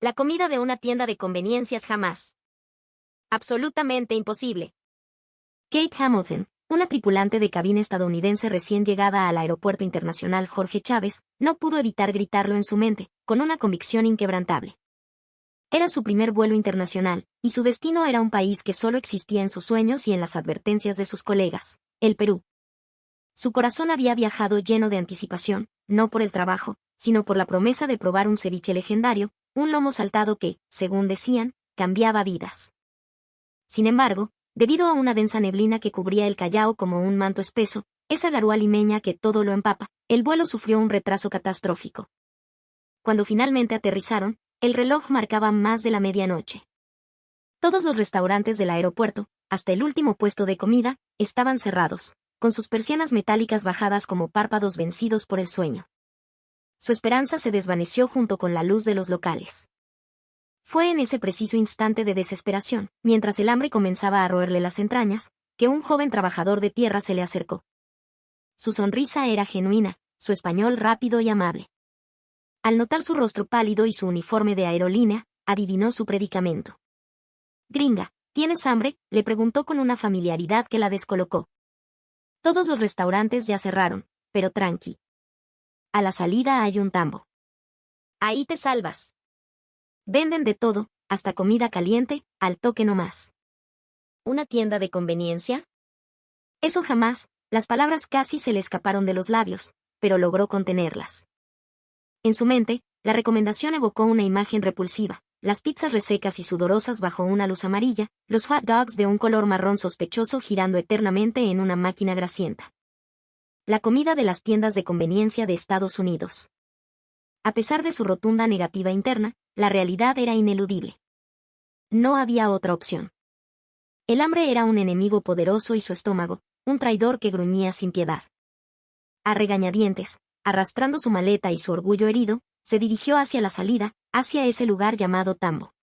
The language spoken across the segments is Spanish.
La comida de una tienda de conveniencias jamás. Absolutamente imposible. Kate Hamilton, una tripulante de cabina estadounidense recién llegada al Aeropuerto Internacional Jorge Chávez, no pudo evitar gritarlo en su mente, con una convicción inquebrantable. Era su primer vuelo internacional, y su destino era un país que solo existía en sus sueños y en las advertencias de sus colegas, el Perú. Su corazón había viajado lleno de anticipación, no por el trabajo, sino por la promesa de probar un ceviche legendario, un lomo saltado que, según decían, cambiaba vidas. Sin embargo, debido a una densa neblina que cubría el Callao como un manto espeso, esa garúa limeña que todo lo empapa, el vuelo sufrió un retraso catastrófico. Cuando finalmente aterrizaron, el reloj marcaba más de la medianoche. Todos los restaurantes del aeropuerto, hasta el último puesto de comida, estaban cerrados, con sus persianas metálicas bajadas como párpados vencidos por el sueño. Su esperanza se desvaneció junto con la luz de los locales. Fue en ese preciso instante de desesperación, mientras el hambre comenzaba a roerle las entrañas, que un joven trabajador de tierra se le acercó. Su sonrisa era genuina, su español rápido y amable. Al notar su rostro pálido y su uniforme de aerolínea, adivinó su predicamento. «Gringa, ¿tienes hambre?», le preguntó con una familiaridad que la descolocó. Todos los restaurantes ya cerraron, pero tranqui. A la salida hay un tambo. Ahí te salvas. Venden de todo, hasta comida caliente, al toque nomás. ¿Una tienda de conveniencia? Eso jamás, las palabras casi se le escaparon de los labios, pero logró contenerlas. En su mente, la recomendación evocó una imagen repulsiva, las pizzas resecas y sudorosas bajo una luz amarilla, los hot dogs de un color marrón sospechoso girando eternamente en una máquina grasienta. La comida de las tiendas de conveniencia de Estados Unidos. A pesar de su rotunda negativa interna, la realidad era ineludible. No había otra opción. El hambre era un enemigo poderoso y su estómago, un traidor que gruñía sin piedad. A regañadientes, arrastrando su maleta y su orgullo herido, se dirigió hacia la salida, hacia ese lugar llamado tambo.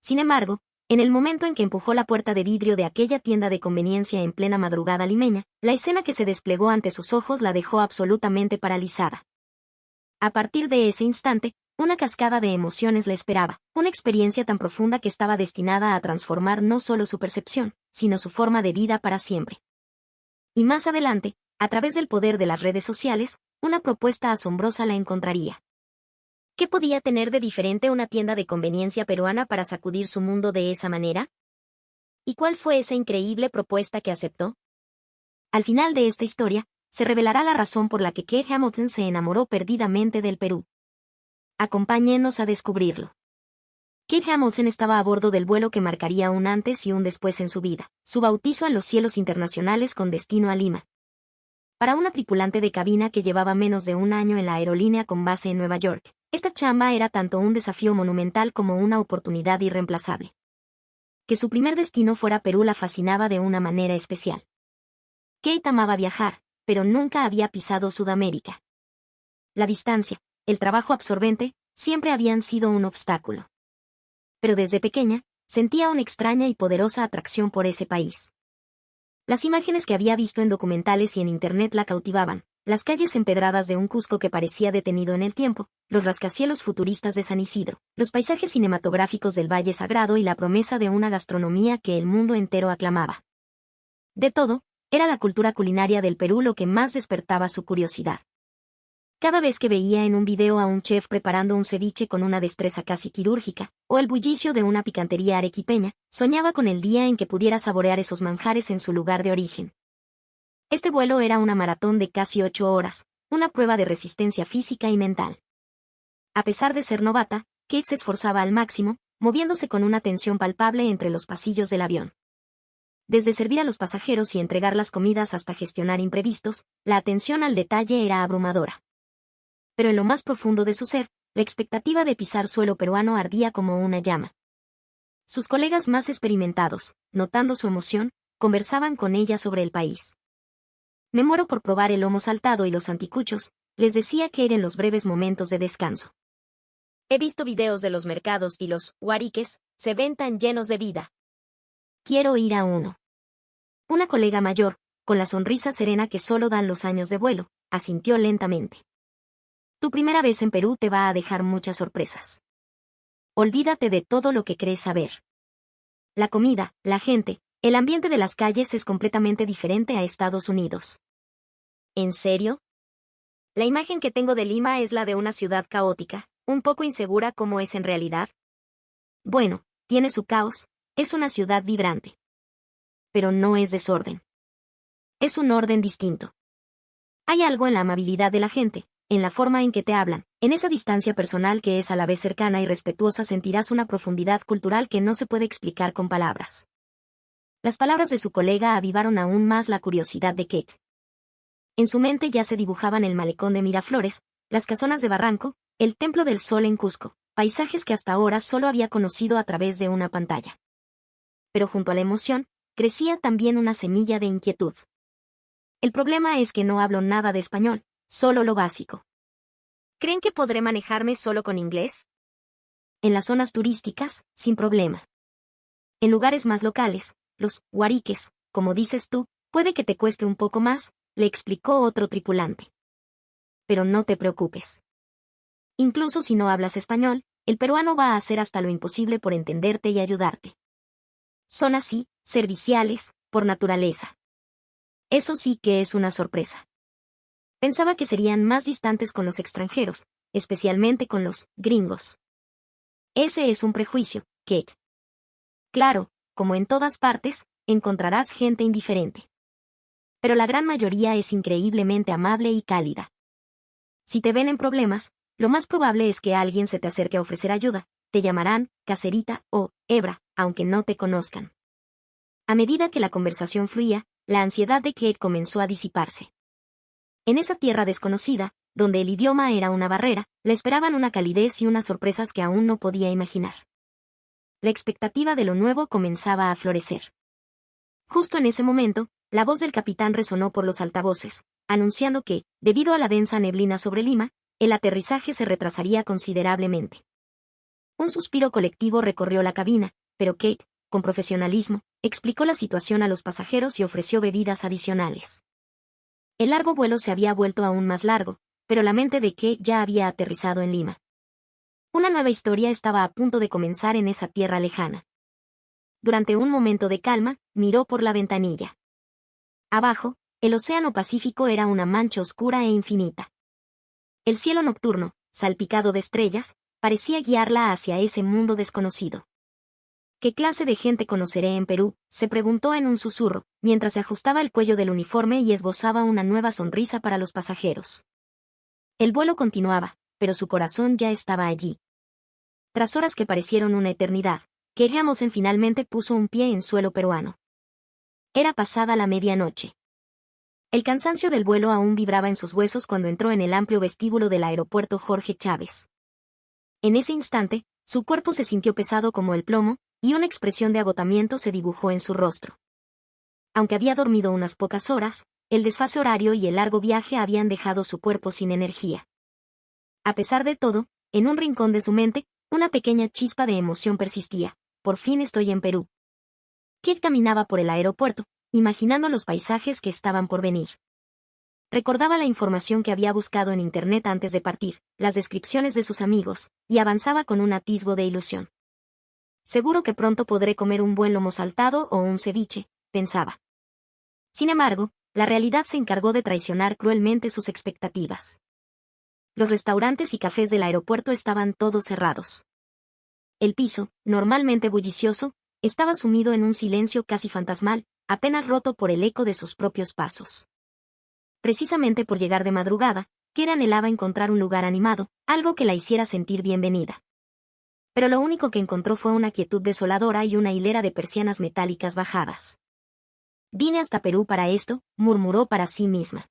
Sin embargo, en el momento en que empujó la puerta de vidrio de aquella tienda de conveniencia en plena madrugada limeña, la escena que se desplegó ante sus ojos la dejó absolutamente paralizada. A partir de ese instante, una cascada de emociones la esperaba, una experiencia tan profunda que estaba destinada a transformar no solo su percepción, sino su forma de vida para siempre. Y más adelante, a través del poder de las redes sociales, una propuesta asombrosa la encontraría. ¿Qué podía tener de diferente una tienda de conveniencia peruana para sacudir su mundo de esa manera? ¿Y cuál fue esa increíble propuesta que aceptó? Al final de esta historia, se revelará la razón por la que Kate Hamilton se enamoró perdidamente del Perú. Acompáñenos a descubrirlo. Kate Hamilton estaba a bordo del vuelo que marcaría un antes y un después en su vida, su bautizo en los cielos internacionales con destino a Lima. Para una tripulante de cabina que llevaba menos de un año en la aerolínea con base en Nueva York, esta chamba era tanto un desafío monumental como una oportunidad irreemplazable. Que su primer destino fuera Perú la fascinaba de una manera especial. Kate amaba viajar, pero nunca había pisado Sudamérica. La distancia, el trabajo absorbente, siempre habían sido un obstáculo. Pero desde pequeña, sentía una extraña y poderosa atracción por ese país. Las imágenes que había visto en documentales y en internet la cautivaban, las calles empedradas de un Cusco que parecía detenido en el tiempo, los rascacielos futuristas de San Isidro, los paisajes cinematográficos del Valle Sagrado y la promesa de una gastronomía que el mundo entero aclamaba. De todo, era la cultura culinaria del Perú lo que más despertaba su curiosidad. Cada vez que veía en un video a un chef preparando un ceviche con una destreza casi quirúrgica, o el bullicio de una picantería arequipeña, soñaba con el día en que pudiera saborear esos manjares en su lugar de origen. Este vuelo era una maratón de casi 8 horas, una prueba de resistencia física y mental. A pesar de ser novata, Kate se esforzaba al máximo, moviéndose con una tensión palpable entre los pasillos del avión. Desde servir a los pasajeros y entregar las comidas hasta gestionar imprevistos, la atención al detalle era abrumadora. Pero en lo más profundo de su ser, la expectativa de pisar suelo peruano ardía como una llama. Sus colegas más experimentados, notando su emoción, conversaban con ella sobre el país. «Me muero por probar el lomo saltado y los anticuchos», les decía Kate en los breves momentos de descanso. «He visto videos de los mercados y los huariques, se ven tan llenos de vida. Quiero ir a uno». Una colega mayor, con la sonrisa serena que solo dan los años de vuelo, asintió lentamente. «Tu primera vez en Perú te va a dejar muchas sorpresas». olvídate de todo lo que crees saber. La comida, la gente, el ambiente de las calles es completamente diferente a Estados Unidos. ¿En serio? La imagen que tengo de Lima es la de una ciudad caótica, un poco insegura como es en realidad. Bueno, tiene su caos, es una ciudad vibrante. Pero no es desorden. Es un orden distinto. Hay algo en la amabilidad de la gente, en la forma en que te hablan, en esa distancia personal que es a la vez cercana y respetuosa sentirás una profundidad cultural que no se puede explicar con palabras. Las palabras de su colega avivaron aún más la curiosidad de Kate. En su mente ya se dibujaban el malecón de Miraflores, las casonas de Barranco, el Templo del Sol en Cusco, paisajes que hasta ahora solo había conocido a través de una pantalla. Pero junto a la emoción, crecía también una semilla de inquietud. El problema es que no hablo nada de español, solo lo básico. ¿Creen que podré manejarme solo con inglés? En las zonas turísticas, sin problema. En lugares más locales, los huariques, como dices tú, puede que te cueste un poco más, le explicó otro tripulante. Pero no te preocupes. Incluso si no hablas español, el peruano va a hacer hasta lo imposible por entenderte y ayudarte. Son así, serviciales, por naturaleza. Eso sí que es una sorpresa. Pensaba que serían más distantes con los extranjeros, especialmente con los gringos. Ese es un prejuicio, Kate. Claro, como en todas partes, encontrarás gente indiferente. Pero la gran mayoría es increíblemente amable y cálida. Si te ven en problemas, lo más probable es que alguien se te acerque a ofrecer ayuda, te llamarán caserita o hebra, aunque no te conozcan. A medida que la conversación fluía, la ansiedad de Kate comenzó a disiparse. En esa tierra desconocida, donde el idioma era una barrera, le esperaban una calidez y unas sorpresas que aún no podía imaginar. La expectativa de lo nuevo comenzaba a florecer. Justo en ese momento, la voz del capitán resonó por los altavoces, anunciando que, debido a la densa neblina sobre Lima, el aterrizaje se retrasaría considerablemente. Un suspiro colectivo recorrió la cabina, pero Kate, con profesionalismo, explicó la situación a los pasajeros y ofreció bebidas adicionales. El largo vuelo se había vuelto aún más largo, pero la mente de Kate ya había aterrizado en Lima. Una nueva historia estaba a punto de comenzar en esa tierra lejana. Durante un momento de calma, miró por la ventanilla. Abajo, el océano Pacífico era una mancha oscura e infinita. El cielo nocturno, salpicado de estrellas, parecía guiarla hacia ese mundo desconocido. ¿Qué clase de gente conoceré en Perú?, se preguntó en un susurro, mientras se ajustaba el cuello del uniforme y esbozaba una nueva sonrisa para los pasajeros. El vuelo continuaba, pero su corazón ya estaba allí. Tras horas que parecieron una eternidad, Kate Hamilton finalmente puso un pie en suelo peruano. Era pasada la medianoche. El cansancio del vuelo aún vibraba en sus huesos cuando entró en el amplio vestíbulo del aeropuerto Jorge Chávez. En ese instante, su cuerpo se sintió pesado como el plomo, y una expresión de agotamiento se dibujó en su rostro. Aunque había dormido unas pocas horas, el desfase horario y el largo viaje habían dejado su cuerpo sin energía. A pesar de todo, en un rincón de su mente, una pequeña chispa de emoción persistía. Por fin estoy en Perú. Kate caminaba por el aeropuerto, imaginando los paisajes que estaban por venir. Recordaba la información que había buscado en internet antes de partir, las descripciones de sus amigos, y avanzaba con un atisbo de ilusión. Seguro que pronto podré comer un buen lomo saltado o un ceviche, pensaba. Sin embargo, la realidad se encargó de traicionar cruelmente sus expectativas. Los restaurantes y cafés del aeropuerto estaban todos cerrados. El piso, normalmente bullicioso, estaba sumido en un silencio casi fantasmal, apenas roto por el eco de sus propios pasos. Precisamente por llegar de madrugada, Kate anhelaba encontrar un lugar animado, algo que la hiciera sentir bienvenida. Pero lo único que encontró fue una quietud desoladora y una hilera de persianas metálicas bajadas. Vine hasta Perú para esto, murmuró para sí misma.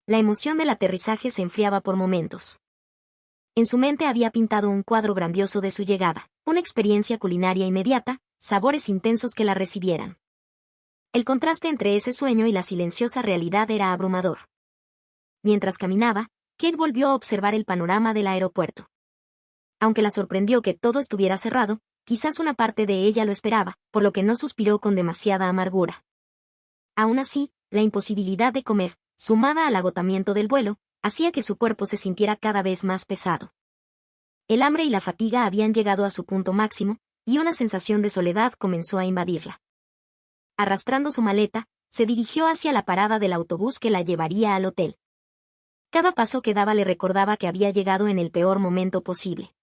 La emoción del aterrizaje se enfriaba por momentos. En su mente había pintado un cuadro grandioso de su llegada, una experiencia culinaria inmediata, sabores intensos que la recibieran. El contraste entre ese sueño y la silenciosa realidad era abrumador. Mientras caminaba, Kate volvió a observar el panorama del aeropuerto. Aunque la sorprendió que todo estuviera cerrado, quizás una parte de ella lo esperaba, por lo que no suspiró con demasiada amargura. Aún así, la imposibilidad de comer, sumada al agotamiento del vuelo, hacía que su cuerpo se sintiera cada vez más pesado. el hambre y la fatiga habían llegado a su punto máximo, y una sensación de soledad comenzó a invadirla. Arrastrando su maleta, se dirigió hacia la parada del autobús que la llevaría al hotel. Cada paso que daba le recordaba que había llegado en el peor momento posible.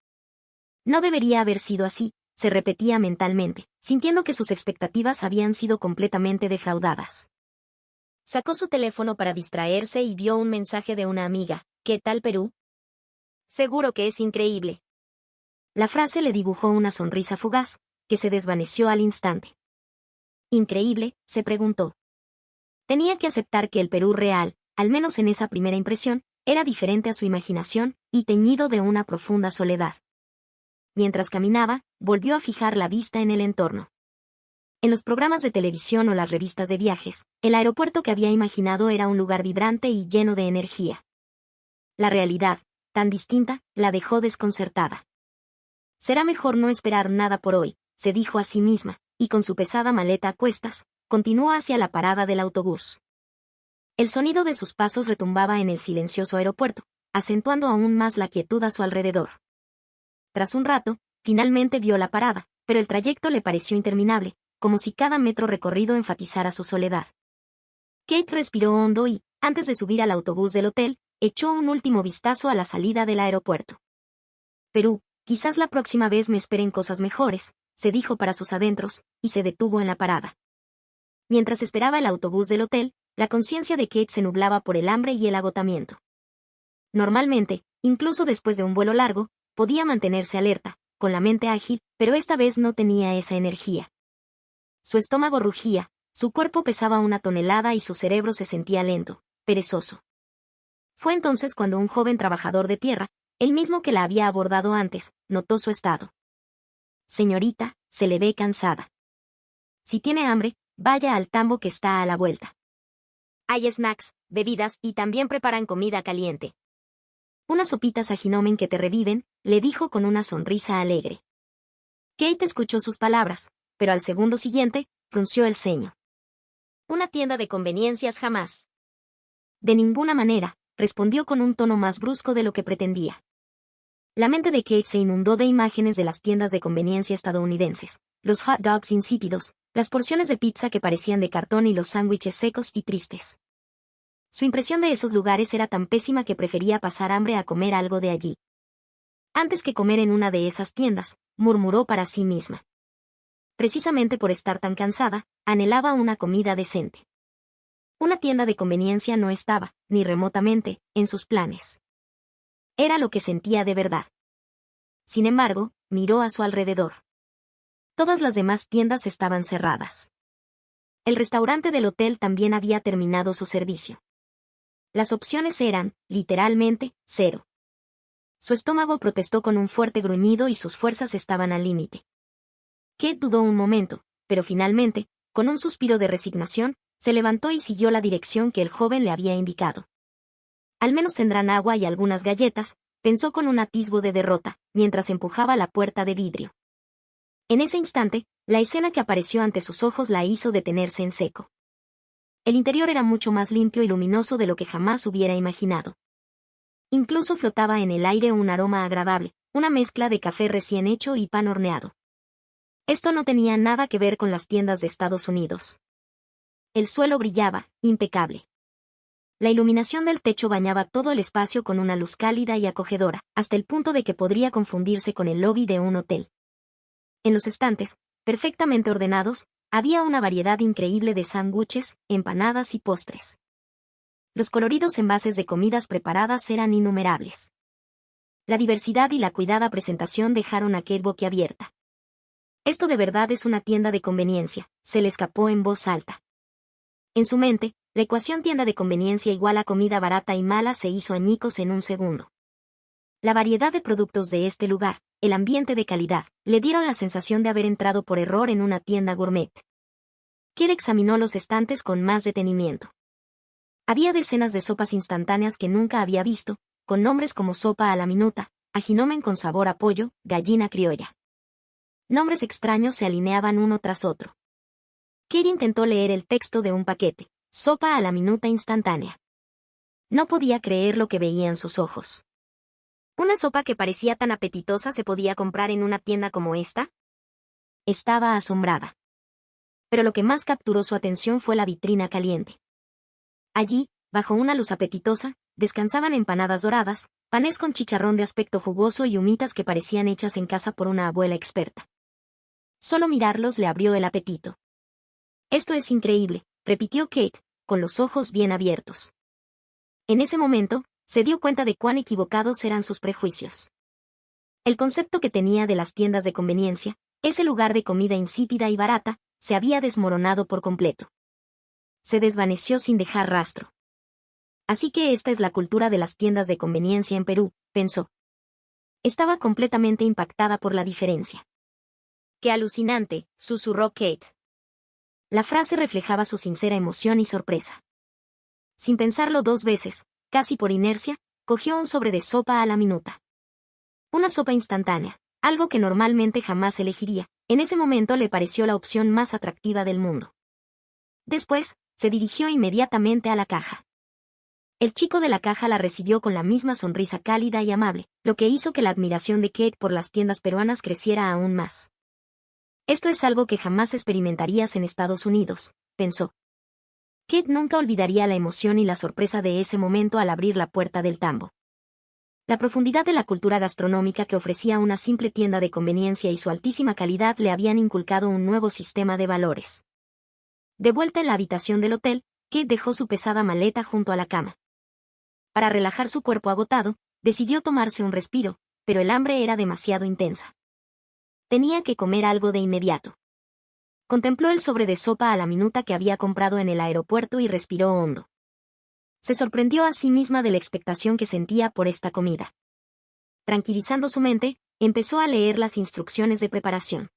No debería haber sido así, se repetía mentalmente, sintiendo que sus expectativas habían sido completamente defraudadas. Sacó su teléfono para distraerse y vio un mensaje de una amiga. ¿Qué tal Perú? Seguro que es increíble. La frase le dibujó una sonrisa fugaz, que se desvaneció al instante. ¿Increíble?, se preguntó. Tenía que aceptar que el Perú real, al menos en esa primera impresión, era diferente a su imaginación, y teñido de una profunda soledad. Mientras caminaba, volvió a fijar la vista en el entorno. En los programas de televisión o las revistas de viajes, el aeropuerto que había imaginado era un lugar vibrante y lleno de energía. La realidad, tan distinta, la dejó desconcertada. Será mejor no esperar nada por hoy, se dijo a sí misma, y con su pesada maleta a cuestas, continuó hacia la parada del autobús. El sonido de sus pasos retumbaba en el silencioso aeropuerto, acentuando aún más la quietud a su alrededor. Tras un rato, finalmente vio la parada, pero el trayecto le pareció interminable, como si cada metro recorrido enfatizara su soledad. Kate respiró hondo y, antes de subir al autobús del hotel, echó un último vistazo a la salida del aeropuerto. Perú, quizás la próxima vez me esperen cosas mejores, se dijo para sus adentros, y se detuvo en la parada. Mientras esperaba el autobús del hotel, la conciencia de Kate se nublaba por el hambre y el agotamiento. Normalmente, incluso después de un vuelo largo, podía mantenerse alerta, con la mente ágil, pero esta vez no tenía esa energía. Su estómago rugía, su cuerpo pesaba 1 tonelada y su cerebro se sentía lento, perezoso. Fue entonces cuando un joven trabajador de tierra, el mismo que la había abordado antes, notó su estado. Señorita, se le ve cansada. Si tiene hambre, vaya al tambo que está a la vuelta. Hay snacks, bebidas y también preparan comida caliente. Unas sopitas ajinomen que te reviven, le dijo con una sonrisa alegre. Kate escuchó sus palabras, pero al segundo siguiente, frunció el ceño. Una tienda de conveniencias jamás. De ninguna manera, respondió con un tono más brusco de lo que pretendía. La mente de Kate se inundó de imágenes de las tiendas de conveniencia estadounidenses, los hot dogs insípidos, las porciones de pizza que parecían de cartón y los sándwiches secos y tristes. Su impresión de esos lugares era tan pésima que prefería pasar hambre a comer algo de allí. Antes que comer en una de esas tiendas, murmuró para sí misma. Precisamente por estar tan cansada, anhelaba una comida decente. Una tienda de conveniencia no estaba, ni remotamente, en sus planes. Era lo que sentía de verdad. Sin embargo, miró a su alrededor. Todas las demás tiendas estaban cerradas. El restaurante del hotel también había terminado su servicio. Las opciones eran, literalmente, cero. Su estómago protestó con un fuerte gruñido y sus fuerzas estaban al límite. Kate dudó un momento, pero finalmente, con un suspiro de resignación, se levantó y siguió la dirección que el joven le había indicado. Al menos tendrán agua y algunas galletas, pensó con un atisbo de derrota, mientras empujaba la puerta de vidrio. En ese instante, la escena que apareció ante sus ojos la hizo detenerse en seco. El interior era mucho más limpio y luminoso de lo que jamás hubiera imaginado. Incluso flotaba en el aire un aroma agradable, una mezcla de café recién hecho y pan horneado. Esto no tenía nada que ver con las tiendas de Estados Unidos. El suelo brillaba, impecable. La iluminación del techo bañaba todo el espacio con una luz cálida y acogedora, hasta el punto de que podría confundirse con el lobby de un hotel. En los estantes, perfectamente ordenados, había una variedad increíble de sándwiches, empanadas y postres. Los coloridos envases de comidas preparadas eran innumerables. La diversidad y la cuidada presentación dejaron a Kate boquiabierta. Esto de verdad es una tienda de conveniencia, se le escapó en voz alta. En su mente, la ecuación tienda de conveniencia igual a comida barata y mala se hizo añicos en un segundo. La variedad de productos de este lugar, el ambiente de calidad, le dieron la sensación de haber entrado por error en una tienda gourmet. Kate examinó los estantes con más detenimiento. Había decenas de sopas instantáneas que nunca había visto, con nombres como sopa a la minuta, ajinomen con sabor a pollo, gallina criolla. Nombres extraños se alineaban uno tras otro. Kate intentó leer el texto de un paquete, sopa a la minuta instantánea. No podía creer lo que veían sus ojos. ¿Una sopa que parecía tan apetitosa se podía comprar en una tienda como esta? Estaba asombrada. Pero lo que más capturó su atención fue la vitrina caliente. Allí, bajo una luz apetitosa, descansaban empanadas doradas, panes con chicharrón de aspecto jugoso y humitas que parecían hechas en casa por una abuela experta. Solo mirarlos le abrió el apetito. «Esto es increíble», repitió Kate, con los ojos bien abiertos. En ese momento, se dio cuenta de cuán equivocados eran sus prejuicios. El concepto que tenía de las tiendas de conveniencia, ese lugar de comida insípida y barata, se había desmoronado por completo. Se desvaneció sin dejar rastro. Así que esta es la cultura de las tiendas de conveniencia en Perú, pensó. Estaba completamente impactada por la diferencia. ¡Qué alucinante!, susurró Kate. La frase reflejaba su sincera emoción y sorpresa. Sin pensarlo dos veces, casi por inercia, cogió un sobre de sopa a la minuta. Una sopa instantánea, algo que normalmente jamás elegiría, en ese momento le pareció la opción más atractiva del mundo. Después, se dirigió inmediatamente a la caja. El chico de la caja la recibió con la misma sonrisa cálida y amable, lo que hizo que la admiración de Kate por las tiendas peruanas creciera aún más. Esto es algo que jamás experimentarías en Estados Unidos, pensó. Kate nunca olvidaría la emoción y la sorpresa de ese momento al abrir la puerta del tambo. La profundidad de la cultura gastronómica que ofrecía una simple tienda de conveniencia y su altísima calidad le habían inculcado un nuevo sistema de valores. De vuelta en la habitación del hotel, Kate dejó su pesada maleta junto a la cama. Para relajar su cuerpo agotado, decidió tomarse un respiro, pero el hambre era demasiado intensa. Tenía que comer algo de inmediato. Contempló el sobre de sopa a la minuta que había comprado en el aeropuerto y respiró hondo. Se sorprendió a sí misma de la expectación que sentía por esta comida. Tranquilizando su mente, empezó a leer las instrucciones de preparación.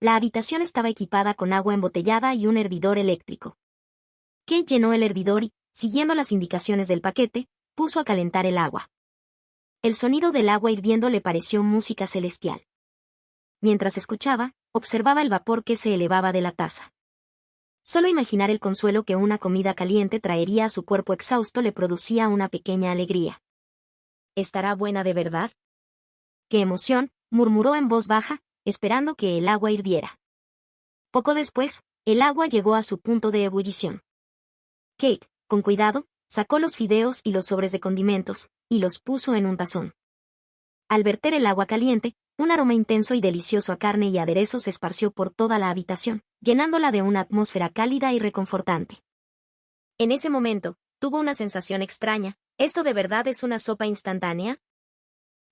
La habitación estaba equipada con agua embotellada y un hervidor eléctrico. Kate llenó el hervidor y, siguiendo las indicaciones del paquete, puso a calentar el agua. El sonido del agua hirviendo le pareció música celestial. Mientras escuchaba, observaba el vapor que se elevaba de la taza. Solo imaginar el consuelo que una comida caliente traería a su cuerpo exhausto le producía una pequeña alegría. ¿Estará buena de verdad? ¡Qué emoción!, murmuró en voz baja, esperando que el agua hirviera. Poco después, el agua llegó a su punto de ebullición. Kate, con cuidado, sacó los fideos y los sobres de condimentos, y los puso en un tazón. Al verter el agua caliente, un aroma intenso y delicioso a carne y aderezo se esparció por toda la habitación, llenándola de una atmósfera cálida y reconfortante. En ese momento, tuvo una sensación extraña. ¿Esto de verdad es una sopa instantánea?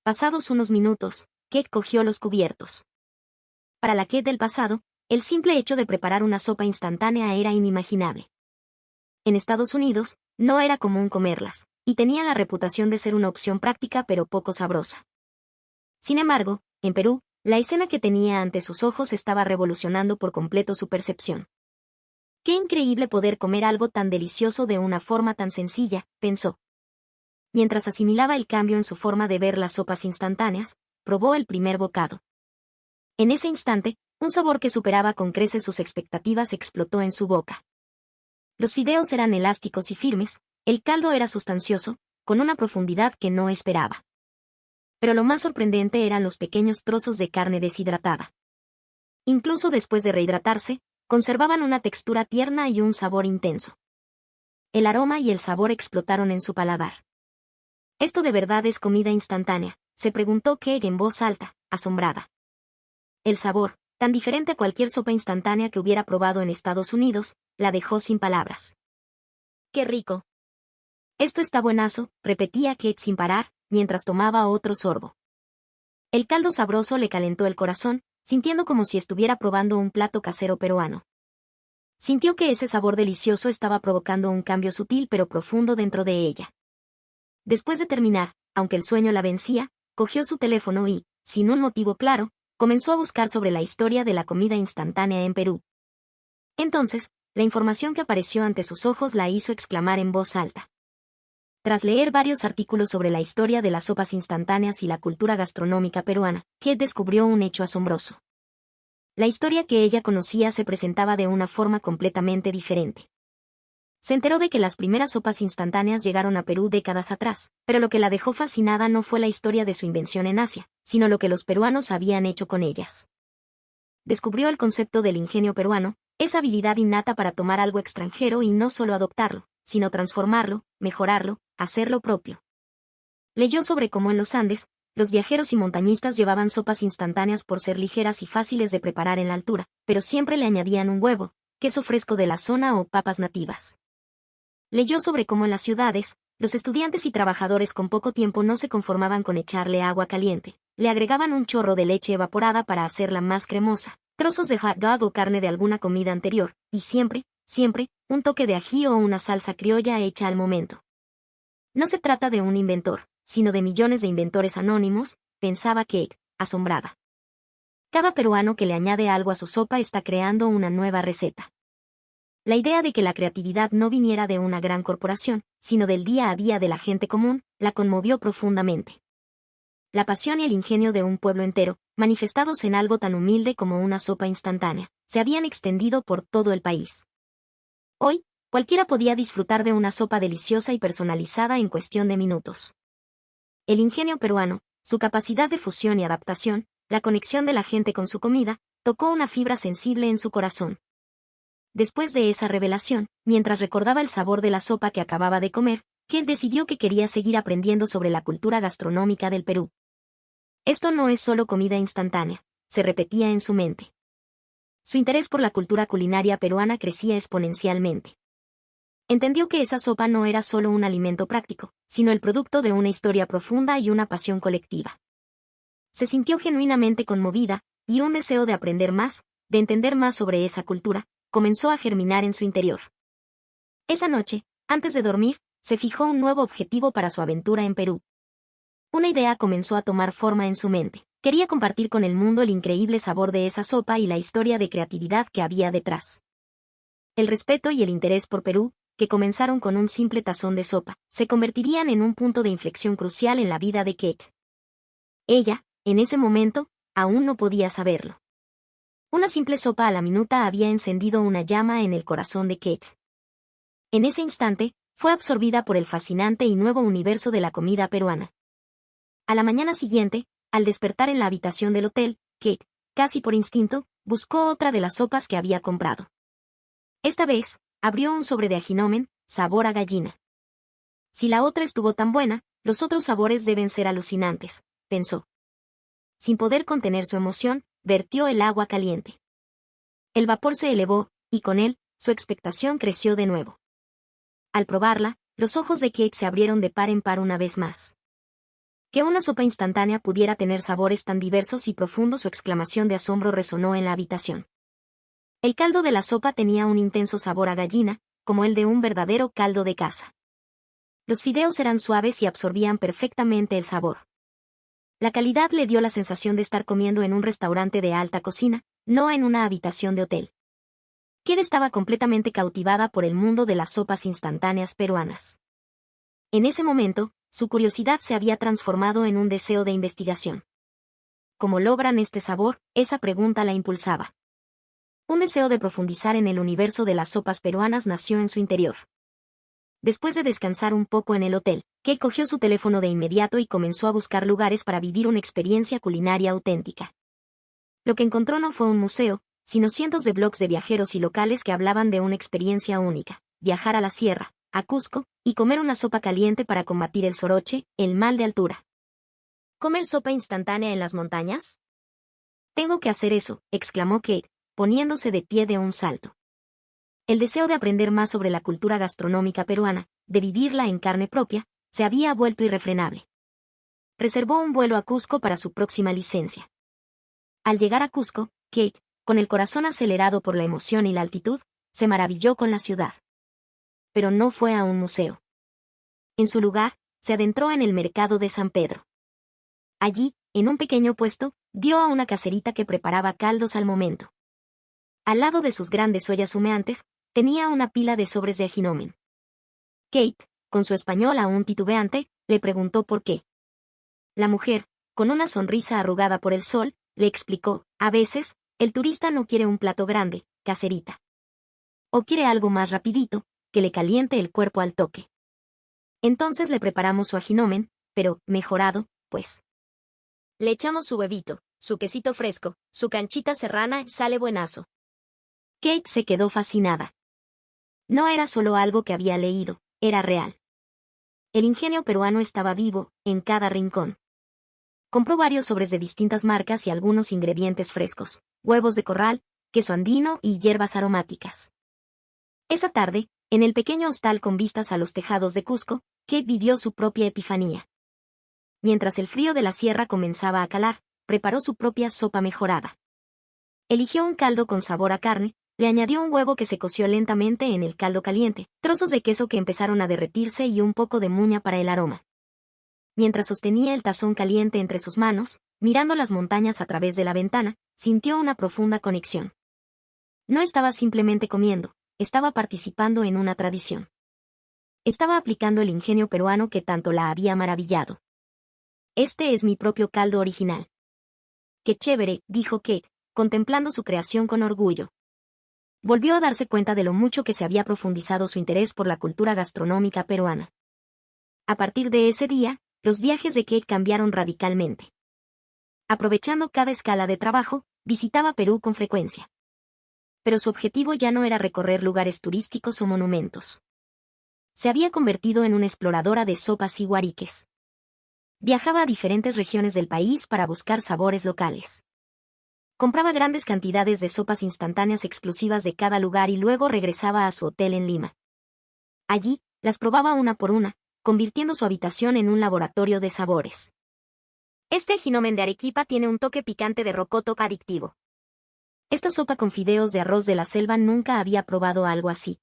Pasados unos minutos, Kate cogió los cubiertos. Para la Kate del pasado, el simple hecho de preparar una sopa instantánea era inimaginable. En Estados Unidos, no era común comerlas, y tenía la reputación de ser una opción práctica pero poco sabrosa. Sin embargo, en Perú, la escena que tenía ante sus ojos estaba revolucionando por completo su percepción. «Qué increíble poder comer algo tan delicioso de una forma tan sencilla», pensó. Mientras asimilaba el cambio en su forma de ver las sopas instantáneas, probó el primer bocado. En ese instante, un sabor que superaba con creces sus expectativas explotó en su boca. Los fideos eran elásticos y firmes, el caldo era sustancioso, con una profundidad que no esperaba. Pero lo más sorprendente eran los pequeños trozos de carne deshidratada. Incluso después de rehidratarse, conservaban una textura tierna y un sabor intenso. El aroma y el sabor explotaron en su paladar. «¿Esto de verdad es comida instantánea?», se preguntó Kate en voz alta, asombrada. El sabor, tan diferente a cualquier sopa instantánea que hubiera probado en Estados Unidos, la dejó sin palabras. ¡Qué rico! «Esto está buenazo», repetía Kate sin parar, mientras tomaba otro sorbo. El caldo sabroso le calentó el corazón, sintiendo como si estuviera probando un plato casero peruano. Sintió que ese sabor delicioso estaba provocando un cambio sutil pero profundo dentro de ella. Después de terminar, aunque el sueño la vencía, cogió su teléfono y, sin un motivo claro, comenzó a buscar sobre la historia de la comida instantánea en Perú. Entonces, la información que apareció ante sus ojos la hizo exclamar en voz alta. Tras leer varios artículos sobre la historia de las sopas instantáneas y la cultura gastronómica peruana, Kate descubrió un hecho asombroso. La historia que ella conocía se presentaba de una forma completamente diferente. Se enteró de que las primeras sopas instantáneas llegaron a Perú décadas atrás, pero lo que la dejó fascinada no fue la historia de su invención en Asia, sino lo que los peruanos habían hecho con ellas. Descubrió el concepto del ingenio peruano, esa habilidad innata para tomar algo extranjero y no solo adoptarlo, sino transformarlo, mejorarlo, hacerlo propio. Leyó sobre cómo en los Andes, los viajeros y montañistas llevaban sopas instantáneas por ser ligeras y fáciles de preparar en la altura, pero siempre le añadían un huevo, queso fresco de la zona o papas nativas. Leyó sobre cómo en las ciudades, los estudiantes y trabajadores con poco tiempo no se conformaban con echarle agua caliente, le agregaban un chorro de leche evaporada para hacerla más cremosa, trozos de hot dog o carne de alguna comida anterior, y siempre, un toque de ají o una salsa criolla hecha al momento. No se trata de un inventor, sino de millones de inventores anónimos, pensaba Kate, asombrada. Cada peruano que le añade algo a su sopa está creando una nueva receta. La idea de que la creatividad no viniera de una gran corporación, sino del día a día de la gente común, la conmovió profundamente. La pasión y el ingenio de un pueblo entero, manifestados en algo tan humilde como una sopa instantánea, se habían extendido por todo el país. Hoy, cualquiera podía disfrutar de una sopa deliciosa y personalizada en cuestión de minutos. El ingenio peruano, su capacidad de fusión y adaptación, la conexión de la gente con su comida, tocó una fibra sensible en su corazón. Después de esa revelación, mientras recordaba el sabor de la sopa que acababa de comer, Kate decidió que quería seguir aprendiendo sobre la cultura gastronómica del Perú. Esto no es solo comida instantánea, se repetía en su mente. Su interés por la cultura culinaria peruana crecía exponencialmente. Entendió que esa sopa no era solo un alimento práctico, sino el producto de una historia profunda y una pasión colectiva. Se sintió genuinamente conmovida, y un deseo de aprender más, de entender más sobre esa cultura, comenzó a germinar en su interior. Esa noche, antes de dormir, se fijó un nuevo objetivo para su aventura en Perú. Una idea comenzó a tomar forma en su mente. Quería compartir con el mundo el increíble sabor de esa sopa y la historia de creatividad que había detrás. El respeto y el interés por Perú, que comenzaron con un simple tazón de sopa, se convertirían en un punto de inflexión crucial en la vida de Kate. Ella, en ese momento, aún no podía saberlo. Una simple sopa a la minuta había encendido una llama en el corazón de Kate. En ese instante, fue absorbida por el fascinante y nuevo universo de la comida peruana. A la mañana siguiente, al despertar en la habitación del hotel, Kate, casi por instinto, buscó otra de las sopas que había comprado. Esta vez, abrió un sobre de ajinomen, sabor a gallina. Si la otra estuvo tan buena, los otros sabores deben ser alucinantes, pensó. Sin poder contener su emoción, vertió el agua caliente. El vapor se elevó, y con él, su expectación creció de nuevo. Al probarla, los ojos de Kate se abrieron de par en par una vez más. Que una sopa instantánea pudiera tener sabores tan diversos y profundos, su exclamación de asombro resonó en la habitación. El caldo de la sopa tenía un intenso sabor a gallina, como el de un verdadero caldo de caza. Los fideos eran suaves y absorbían perfectamente el sabor. La calidad le dio la sensación de estar comiendo en un restaurante de alta cocina, no en una habitación de hotel. Kate estaba completamente cautivada por el mundo de las sopas instantáneas peruanas. En ese momento, su curiosidad se había transformado en un deseo de investigación. ¿Cómo logran este sabor? Esa pregunta la impulsaba. Un deseo de profundizar en el universo de las sopas peruanas nació en su interior. Después de descansar un poco en el hotel, Kate cogió su teléfono de inmediato y comenzó a buscar lugares para vivir una experiencia culinaria auténtica. Lo que encontró no fue un museo, sino cientos de blogs de viajeros y locales que hablaban de una experiencia única: viajar a la sierra, a Cusco, y comer una sopa caliente para combatir el soroche, el mal de altura. ¿Comer sopa instantánea en las montañas? Tengo que hacer eso, exclamó Kate, poniéndose de pie de un salto. El deseo de aprender más sobre la cultura gastronómica peruana, de vivirla en carne propia, se había vuelto irrefrenable. Reservó un vuelo a Cusco para su próxima licencia. Al llegar a Cusco, Kate, con el corazón acelerado por la emoción y la altitud, se maravilló con la ciudad. Pero no fue a un museo. En su lugar, se adentró en el mercado de San Pedro. Allí, en un pequeño puesto, vio a una caserita que preparaba caldos al momento. Al lado de sus grandes ollas humeantes, tenía una pila de sobres de ajinomen. Kate, con su español aún titubeante, le preguntó por qué. La mujer, con una sonrisa arrugada por el sol, le explicó: a veces, el turista no quiere un plato grande, caserita. O quiere algo más rapidito, que le caliente el cuerpo al toque. Entonces le preparamos su ajinomen, pero mejorado, pues. Le echamos su huevito, su quesito fresco, su canchita serrana y sale buenazo. Kate se quedó fascinada. No era solo algo que había leído, era real. El ingenio peruano estaba vivo, en cada rincón. Compró varios sobres de distintas marcas y algunos ingredientes frescos, huevos de corral, queso andino y hierbas aromáticas. Esa tarde, en el pequeño hostal con vistas a los tejados de Cusco, Kate vivió su propia epifanía. Mientras el frío de la sierra comenzaba a calar, preparó su propia sopa mejorada. Eligió un caldo con sabor a carne, le añadió un huevo que se coció lentamente en el caldo caliente, trozos de queso que empezaron a derretirse y un poco de muña para el aroma. Mientras sostenía el tazón caliente entre sus manos, mirando las montañas a través de la ventana, sintió una profunda conexión. No estaba simplemente comiendo, estaba participando en una tradición. Estaba aplicando el ingenio peruano que tanto la había maravillado. Este es mi propio caldo original. ¡Qué chévere!, dijo Kate, contemplando su creación con orgullo. Volvió a darse cuenta de lo mucho que se había profundizado su interés por la cultura gastronómica peruana. A partir de ese día, los viajes de Kate cambiaron radicalmente. Aprovechando cada escala de trabajo, visitaba Perú con frecuencia. Pero su objetivo ya no era recorrer lugares turísticos o monumentos. Se había convertido en una exploradora de sopas y guariques. Viajaba a diferentes regiones del país para buscar sabores locales. Compraba grandes cantidades de sopas instantáneas exclusivas de cada lugar y luego regresaba a su hotel en Lima. Allí, las probaba una por una, convirtiendo su habitación en un laboratorio de sabores. Este ajinomen de Arequipa tiene un toque picante de rocoto adictivo. Esta sopa con fideos de arroz de la selva nunca había probado algo así.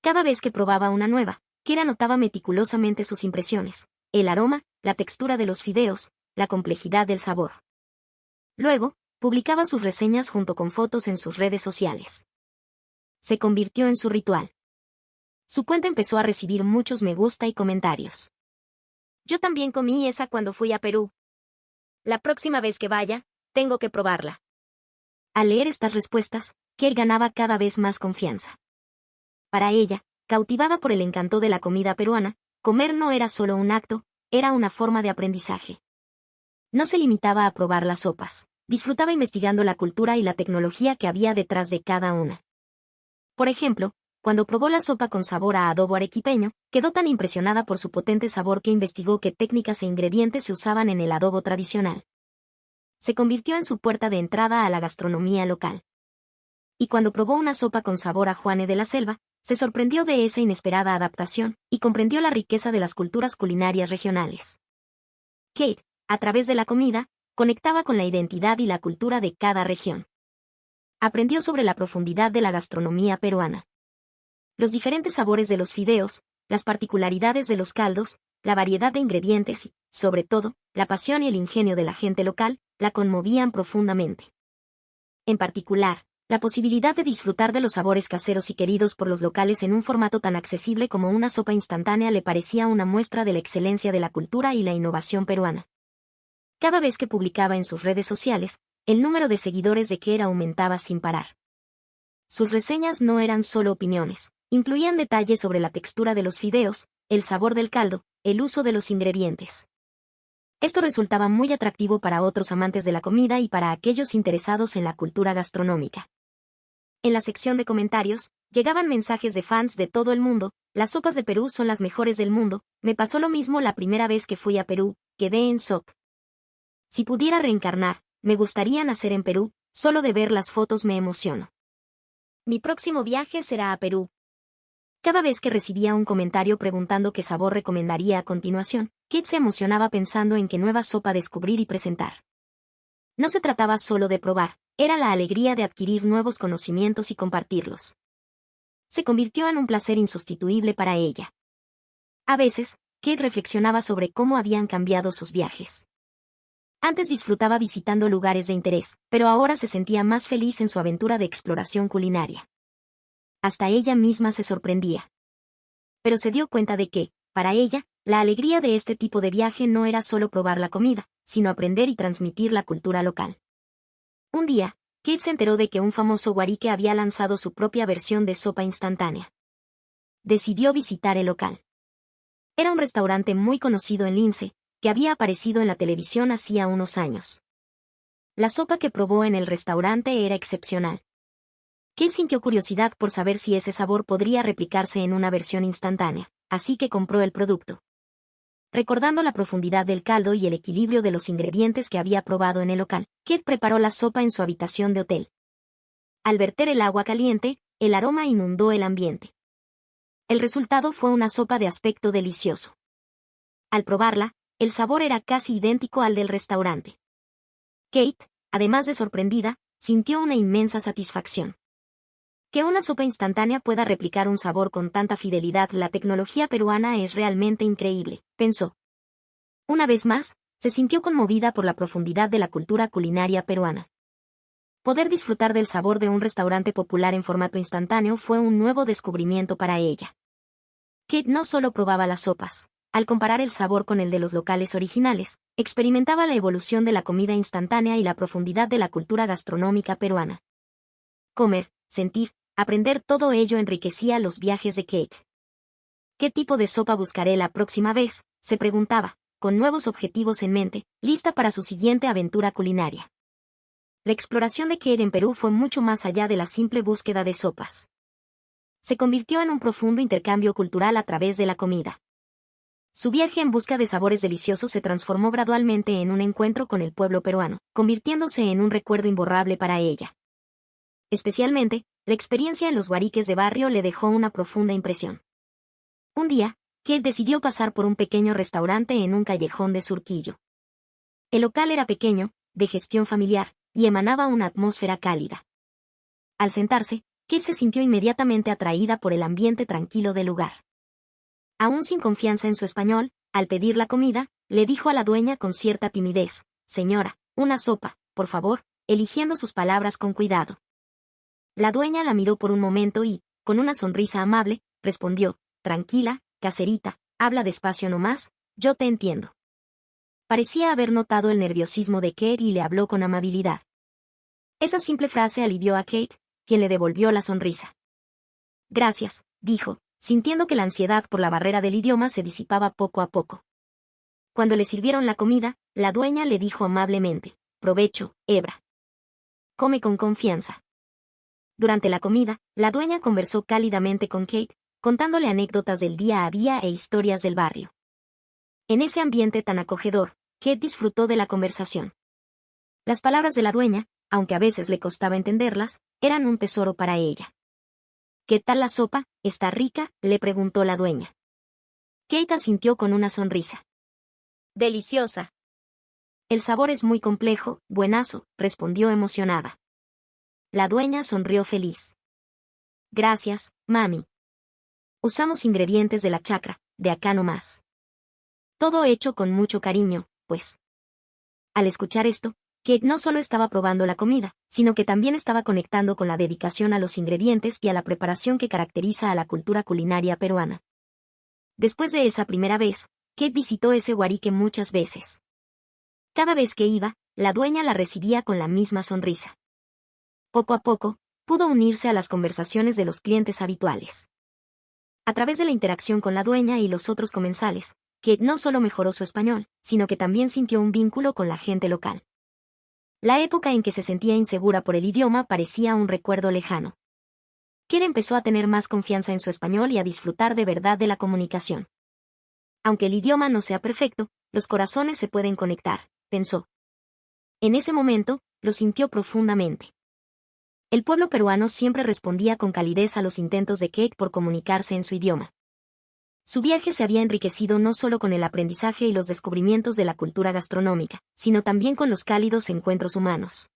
Cada vez que probaba una nueva, Kira anotaba meticulosamente sus impresiones, el aroma, la textura de los fideos, la complejidad del sabor. Luego, publicaba sus reseñas junto con fotos en sus redes sociales. Se convirtió en su ritual. Su cuenta empezó a recibir muchos me gusta y comentarios. Yo también comí esa cuando fui a Perú. La próxima vez que vaya, tengo que probarla. Al leer estas respuestas, Kate ganaba cada vez más confianza. Para ella, cautivada por el encanto de la comida peruana, comer no era solo un acto, era una forma de aprendizaje. No se limitaba a probar las sopas, disfrutaba investigando la cultura y la tecnología que había detrás de cada una. Por ejemplo, cuando probó la sopa con sabor a adobo arequipeño, quedó tan impresionada por su potente sabor que investigó qué técnicas e ingredientes se usaban en el adobo tradicional. Se convirtió en su puerta de entrada a la gastronomía local. Y cuando probó una sopa con sabor a Juane de la Selva, se sorprendió de esa inesperada adaptación, y comprendió la riqueza de las culturas culinarias regionales. Kate, a través de la comida, conectaba con la identidad y la cultura de cada región. Aprendió sobre la profundidad de la gastronomía peruana. Los diferentes sabores de los fideos, las particularidades de los caldos, la variedad de ingredientes y, sobre todo, la pasión y el ingenio de la gente local, la conmovían profundamente. En particular, la posibilidad de disfrutar de los sabores caseros y queridos por los locales en un formato tan accesible como una sopa instantánea le parecía una muestra de la excelencia de la cultura y la innovación peruana. Cada vez que publicaba en sus redes sociales, el número de seguidores de Kate aumentaba sin parar. Sus reseñas no eran solo opiniones, incluían detalles sobre la textura de los fideos, el sabor del caldo, el uso de los ingredientes. Esto resultaba muy atractivo para otros amantes de la comida y para aquellos interesados en la cultura gastronómica. En la sección de comentarios, llegaban mensajes de fans de todo el mundo: las sopas de Perú son las mejores del mundo, me pasó lo mismo la primera vez que fui a Perú, quedé en shock. Si pudiera reencarnar, me gustaría nacer en Perú, solo de ver las fotos me emociono. Mi próximo viaje será a Perú. Cada vez que recibía un comentario preguntando qué sabor recomendaría a continuación, Kate se emocionaba pensando en qué nueva sopa descubrir y presentar. No se trataba solo de probar, era la alegría de adquirir nuevos conocimientos y compartirlos. Se convirtió en un placer insustituible para ella. A veces, Kate reflexionaba sobre cómo habían cambiado sus viajes. Antes disfrutaba visitando lugares de interés, pero ahora se sentía más feliz en su aventura de exploración culinaria. Hasta ella misma se sorprendía. Pero se dio cuenta de que, para ella, la alegría de este tipo de viaje no era solo probar la comida, sino aprender y transmitir la cultura local. Un día, Kate se enteró de que un famoso guarique había lanzado su propia versión de sopa instantánea. decidió visitar el local. Era un restaurante muy conocido en Lince, que había aparecido en la televisión hacía unos años. La sopa que probó en el restaurante era excepcional. Kate sintió curiosidad por saber si ese sabor podría replicarse en una versión instantánea, así que compró el producto. Recordando la profundidad del caldo y el equilibrio de los ingredientes que había probado en el local, Kate preparó la sopa en su habitación de hotel. Al verter el agua caliente, el aroma inundó el ambiente. El resultado fue una sopa de aspecto delicioso. Al probarla, el sabor era casi idéntico al del restaurante. Kate, además de sorprendida, sintió una inmensa satisfacción. Que una sopa instantánea pueda replicar un sabor con tanta fidelidad, la tecnología peruana es realmente increíble, pensó. Una vez más, se sintió conmovida por la profundidad de la cultura culinaria peruana. Poder disfrutar del sabor de un restaurante popular en formato instantáneo fue un nuevo descubrimiento para ella. Kate no solo probaba las sopas. Al comparar el sabor con el de los locales originales, experimentaba la evolución de la comida instantánea y la profundidad de la cultura gastronómica peruana. Comer, sentir, aprender, todo ello enriquecía los viajes de Kate. ¿Qué tipo de sopa buscaré la próxima vez?, se preguntaba, con nuevos objetivos en mente, lista para su siguiente aventura culinaria. La exploración de Kate en Perú fue mucho más allá de la simple búsqueda de sopas. Se convirtió en un profundo intercambio cultural a través de la comida. Su viaje en busca de sabores deliciosos se transformó gradualmente en un encuentro con el pueblo peruano, convirtiéndose en un recuerdo imborrable para ella. Especialmente, la experiencia en los guariques de barrio le dejó una profunda impresión. Un día, Kate decidió pasar por un pequeño restaurante en un callejón de Surquillo. El local era pequeño, de gestión familiar, y emanaba una atmósfera cálida. Al sentarse, Kate se sintió inmediatamente atraída por el ambiente tranquilo del lugar. Aún sin confianza en su español, al pedir la comida, le dijo a la dueña con cierta timidez: «Señora, una sopa, por favor», eligiendo sus palabras con cuidado. La dueña la miró por un momento y, con una sonrisa amable, respondió: «Tranquila, caserita, habla despacio nomás, yo te entiendo». Parecía haber notado el nerviosismo de Kate y le habló con amabilidad. Esa simple frase alivió a Kate, quien le devolvió la sonrisa. «Gracias», dijo, sintiendo que la ansiedad por la barrera del idioma se disipaba poco a poco. Cuando le sirvieron la comida, la dueña le dijo amablemente: «Provecho, hebra. Come con confianza». Durante la comida, la dueña conversó cálidamente con Kate, contándole anécdotas del día a día e historias del barrio. En ese ambiente tan acogedor, Kate disfrutó de la conversación. Las palabras de la dueña, aunque a veces le costaba entenderlas, eran un tesoro para ella. «¿Qué tal la sopa? ¿Está rica?», le preguntó la dueña. Kate asintió con una sonrisa. «Deliciosa». «El sabor es muy complejo, buenazo», respondió emocionada. La dueña sonrió feliz. «Gracias, mami. Usamos ingredientes de la chacra, de acá nomás. Todo hecho con mucho cariño, pues». Al escuchar esto, Kate no solo estaba probando la comida, sino que también estaba conectando con la dedicación a los ingredientes y a la preparación que caracteriza a la cultura culinaria peruana. Después de esa primera vez, Kate visitó ese guarique muchas veces. Cada vez que iba, la dueña la recibía con la misma sonrisa. Poco a poco, pudo unirse a las conversaciones de los clientes habituales. A través de la interacción con la dueña y los otros comensales, Kate no solo mejoró su español, sino que también sintió un vínculo con la gente local. La época en que se sentía insegura por el idioma parecía un recuerdo lejano. Kate empezó a tener más confianza en su español y a disfrutar de verdad de la comunicación. Aunque el idioma no sea perfecto, los corazones se pueden conectar, pensó. En ese momento, lo sintió profundamente. El pueblo peruano siempre respondía con calidez a los intentos de Kate por comunicarse en su idioma. Su viaje se había enriquecido no solo con el aprendizaje y los descubrimientos de la cultura gastronómica, sino también con los cálidos encuentros humanos.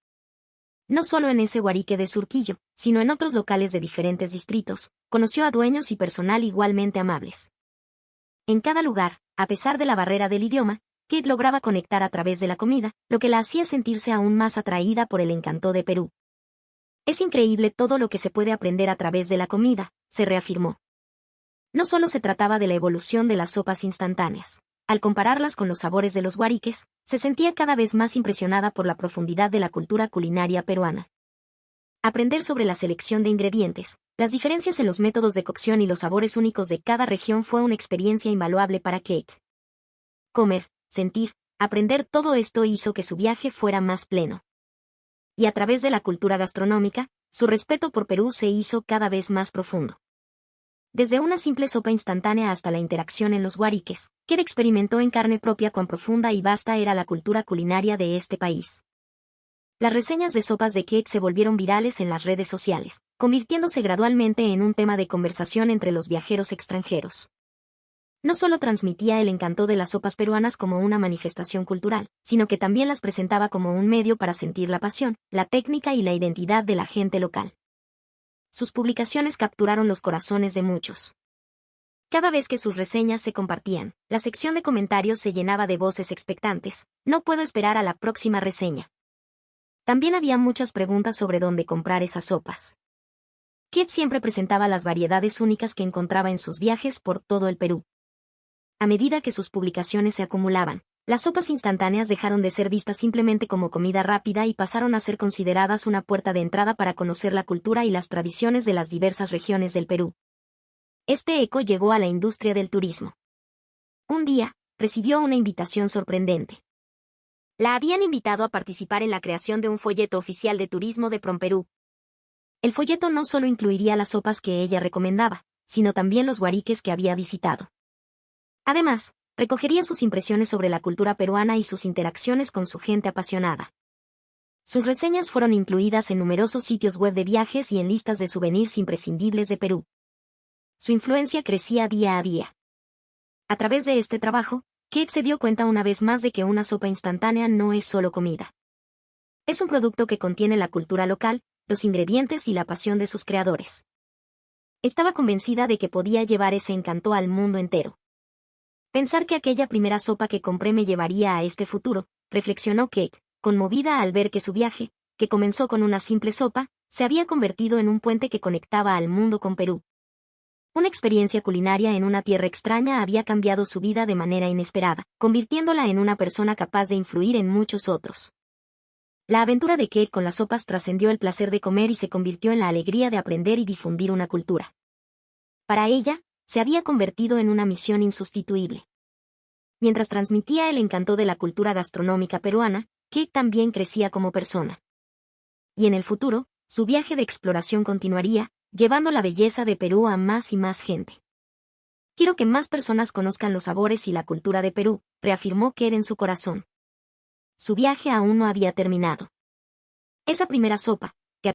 No solo en ese guarique de Surquillo, sino en otros locales de diferentes distritos, conoció a dueños y personal igualmente amables. En cada lugar, a pesar de la barrera del idioma, Kate lograba conectar a través de la comida, lo que la hacía sentirse aún más atraída por el encanto de Perú. «Es increíble todo lo que se puede aprender a través de la comida», se reafirmó. No solo se trataba de la evolución de las sopas instantáneas. Al compararlas con los sabores de los guariques, se sentía cada vez más impresionada por la profundidad de la cultura culinaria peruana. Aprender sobre la selección de ingredientes, las diferencias en los métodos de cocción y los sabores únicos de cada región fue una experiencia invaluable para Kate. Comer, sentir, aprender todo esto hizo que su viaje fuera más pleno. Y a través de la cultura gastronómica, su respeto por Perú se hizo cada vez más profundo. Desde una simple sopa instantánea hasta la interacción en los guariques, Kate experimentó en carne propia cuán profunda y vasta era la cultura culinaria de este país. Las reseñas de sopas de Kate se volvieron virales en las redes sociales, convirtiéndose gradualmente en un tema de conversación entre los viajeros extranjeros. No solo transmitía el encanto de las sopas peruanas como una manifestación cultural, sino que también las presentaba como un medio para sentir la pasión, la técnica y la identidad de la gente local. Sus publicaciones capturaron los corazones de muchos. Cada vez que sus reseñas se compartían, la sección de comentarios se llenaba de voces expectantes. No puedo esperar a la próxima reseña. También había muchas preguntas sobre dónde comprar esas sopas. Kate siempre presentaba las variedades únicas que encontraba en sus viajes por todo el Perú. A medida que sus publicaciones se acumulaban, las sopas instantáneas dejaron de ser vistas simplemente como comida rápida y pasaron a ser consideradas una puerta de entrada para conocer la cultura y las tradiciones de las diversas regiones del Perú. Este eco llegó a la industria del turismo. Un día, recibió una invitación sorprendente. La habían invitado a participar en la creación de un folleto oficial de turismo de PromPerú. El folleto no solo incluiría las sopas que ella recomendaba, sino también los guariques que había visitado. Además, recogería sus impresiones sobre la cultura peruana y sus interacciones con su gente apasionada. Sus reseñas fueron incluidas en numerosos sitios web de viajes y en listas de souvenirs imprescindibles de Perú. Su influencia crecía día a día. A través de este trabajo, Kate se dio cuenta una vez más de que una sopa instantánea no es solo comida. Es un producto que contiene la cultura local, los ingredientes y la pasión de sus creadores. Estaba convencida de que podía llevar ese encanto al mundo entero. Pensar que aquella primera sopa que compré me llevaría a este futuro, reflexionó Kate, conmovida al ver que su viaje, que comenzó con una simple sopa, se había convertido en un puente que conectaba al mundo con Perú. Una experiencia culinaria en una tierra extraña había cambiado su vida de manera inesperada, convirtiéndola en una persona capaz de influir en muchos otros. La aventura de Kate con las sopas trascendió el placer de comer y se convirtió en la alegría de aprender y difundir una cultura. Para ella, se había convertido en una misión insustituible. Mientras transmitía el encanto de la cultura gastronómica peruana, Kate también crecía como persona. Y en el futuro, su viaje de exploración continuaría, llevando la belleza de Perú a más y más gente. Quiero que más personas conozcan los sabores y la cultura de Perú, reafirmó Kate en su corazón. Su viaje aún no había terminado. Esa primera sopa,